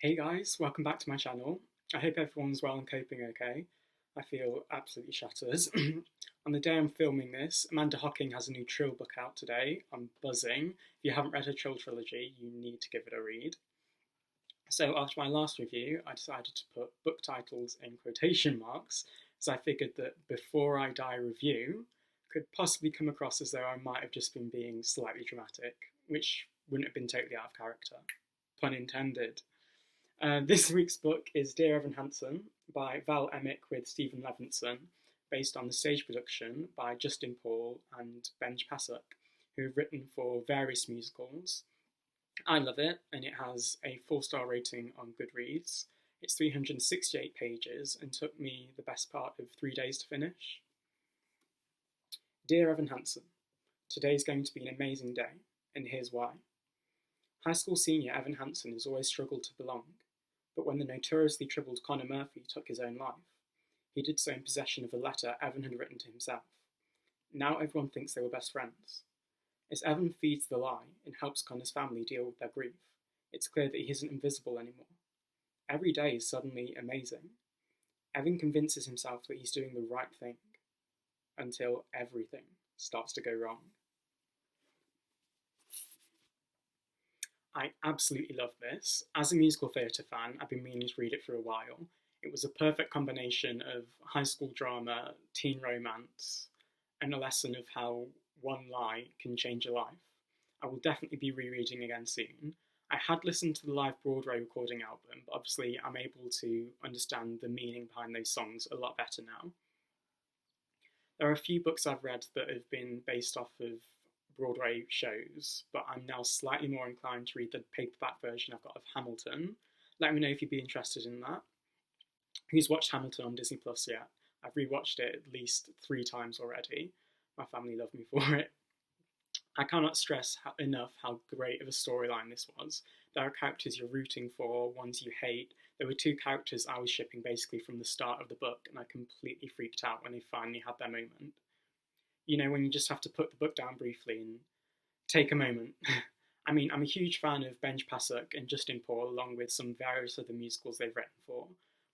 Hey guys, welcome back to my channel. I hope everyone's well and coping okay. I feel absolutely shattered. On the day I'm filming this, Amanda Hocking has a new Trill book out today. I'm buzzing. If you haven't read her Trill trilogy, you need to give it a read. So after my last review, I decided to put book titles in quotation marks, as I figured that Before I Die review could possibly come across as though I might have just been being slightly dramatic, which wouldn't have been totally out of character. Pun intended. This week's book is Dear Evan Hansen by Val Emmich with Stephen Levenson, based on the stage production by Justin Paul and Benj Pasek, who have written for various musicals. I love it, and it has a 4-star rating on Goodreads. It's 368 pages and took me the best part of 3 days to finish. Dear Evan Hansen, today's going to be an amazing day, and here's why. High school senior Evan Hansen has always struggled to belong, but when the notoriously troubled Connor Murphy took his own life, he did so in possession of a letter Evan had written to himself. Now everyone thinks they were best friends. As Evan feeds the lie and helps Connor's family deal with their grief, it's clear that he isn't invisible anymore. Every day is suddenly amazing. Evan convinces himself that he's doing the right thing, until everything starts to go wrong. I absolutely love this. As a musical theatre fan, I've been meaning to read it for a while. It was a perfect combination of high school drama, teen romance, and a lesson of how one lie can change a life. I will definitely be rereading again soon. I had listened to the live Broadway recording album, but obviously I'm able to understand the meaning behind those songs a lot better now. There are a few books I've read that have been based off of Broadway shows, but I'm now slightly more inclined to read the paperback version I've got of Hamilton. Let me know if you'd be interested in that. Who's watched Hamilton on Disney Plus yet? I've rewatched it at least 3 times already. My family love me for it. I cannot stress enough how great of a storyline this was. There are characters you're rooting for, ones you hate. There were 2 characters I was shipping basically from the start of the book, and I completely freaked out when they finally had their moment. You know, when you just have to put the book down briefly and take a moment. I mean, I'm a huge fan of Benj, Pasek and Justin Paul, along with some various other musicals they've written for.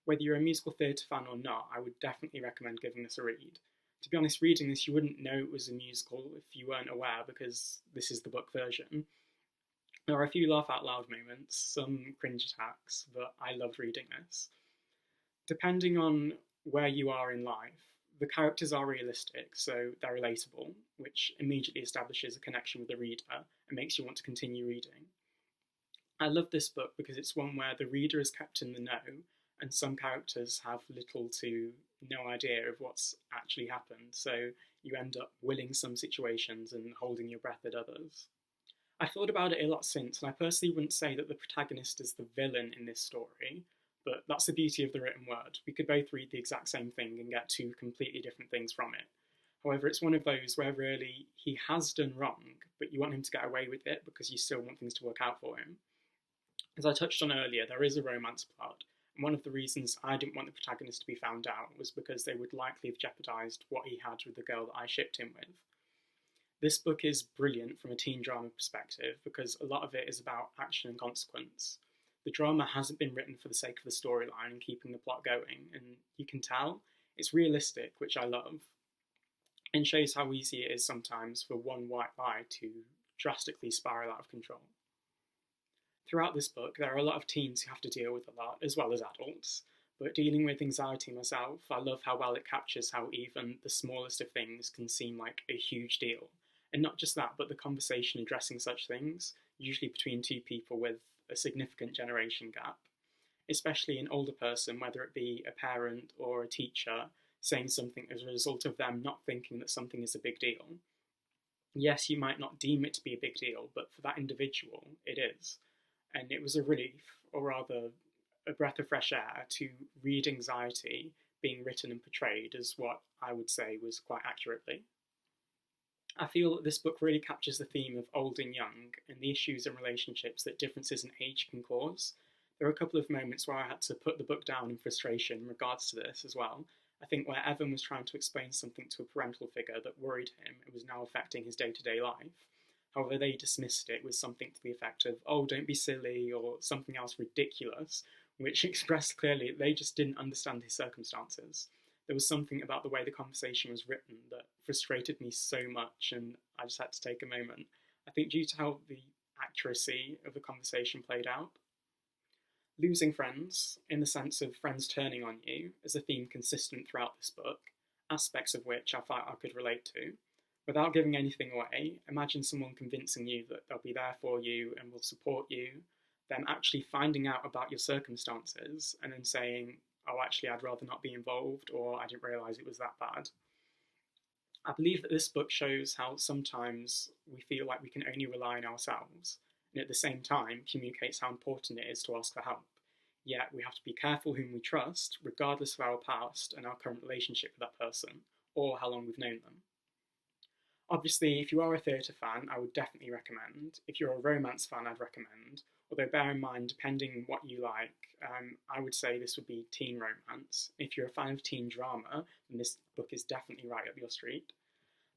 Whether you're a musical theatre fan or not, I would definitely recommend giving this a read. To be honest, reading this, you wouldn't know it was a musical if you weren't aware, because this is the book version. There are a few laugh out loud moments, some cringe attacks, but I loved reading this. Depending on where you are in life, the characters are realistic, so they're relatable, which immediately establishes a connection with the reader and makes you want to continue reading. I love this book because it's one where the reader is kept in the know, and some characters have little to no idea of what's actually happened, so you end up willing some situations and holding your breath at others. I've thought about it a lot since, and I personally wouldn't say that the protagonist is the villain in this story, but that's the beauty of the written word. We could both read the exact same thing and get 2 completely different things from it. However, it's one of those where really he has done wrong, but you want him to get away with it because you still want things to work out for him. As I touched on earlier, there is a romance plot, and one of the reasons I didn't want the protagonist to be found out was because they would likely have jeopardised what he had with the girl that I shipped him with. This book is brilliant from a teen drama perspective because a lot of it is about action and consequence. The drama hasn't been written for the sake of the storyline and keeping the plot going, and you can tell it's realistic, which I love, and shows how easy it is sometimes for one white lie to drastically spiral out of control. Throughout this book, there are a lot of teens who have to deal with a lot, as well as adults, but dealing with anxiety myself, I love how well it captures how even the smallest of things can seem like a huge deal. And not just that, but the conversation addressing such things, usually between 2 people with a significant generation gap, especially an older person, whether it be a parent or a teacher, saying something as a result of them not thinking that something is a big deal. Yes, you might not deem it to be a big deal, but for that individual, it is. And it was a relief, or rather a breath of fresh air, to read anxiety being written and portrayed as what I would say was quite accurately. I feel that this book really captures the theme of old and young and the issues and relationships that differences in age can cause. There were a couple of moments where I had to put the book down in frustration in regards to this as well. I think where Evan was trying to explain something to a parental figure that worried him and was now affecting his day-to-day life. However, they dismissed it with something to the effect of, oh, don't be silly, or something else ridiculous, which expressed clearly they just didn't understand his circumstances. There was something about the way the conversation was written that frustrated me so much, and I just had to take a moment. I think due to how the accuracy of the conversation played out. Losing friends, in the sense of friends turning on you, is a theme consistent throughout this book, aspects of which I felt I could relate to. Without giving anything away, imagine someone convincing you that they'll be there for you and will support you, then actually finding out about your circumstances and then saying, oh, actually, I'd rather not be involved, or I didn't realise it was that bad. I believe that this book shows how sometimes we feel like we can only rely on ourselves, and at the same time communicates how important it is to ask for help. Yet we have to be careful whom we trust, regardless of our past and our current relationship with that person, or how long we've known them. Obviously, if you are a theatre fan, I would definitely recommend. If you're a romance fan, I'd recommend. Although bear in mind, depending what you like, I would say this would be teen romance. If you're a fan of teen drama, then this book is definitely right up your street.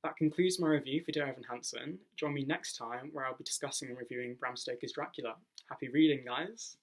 That concludes my review for Dear Evan Hansen. Join me next time where I'll be discussing and reviewing Bram Stoker's Dracula. Happy reading, guys!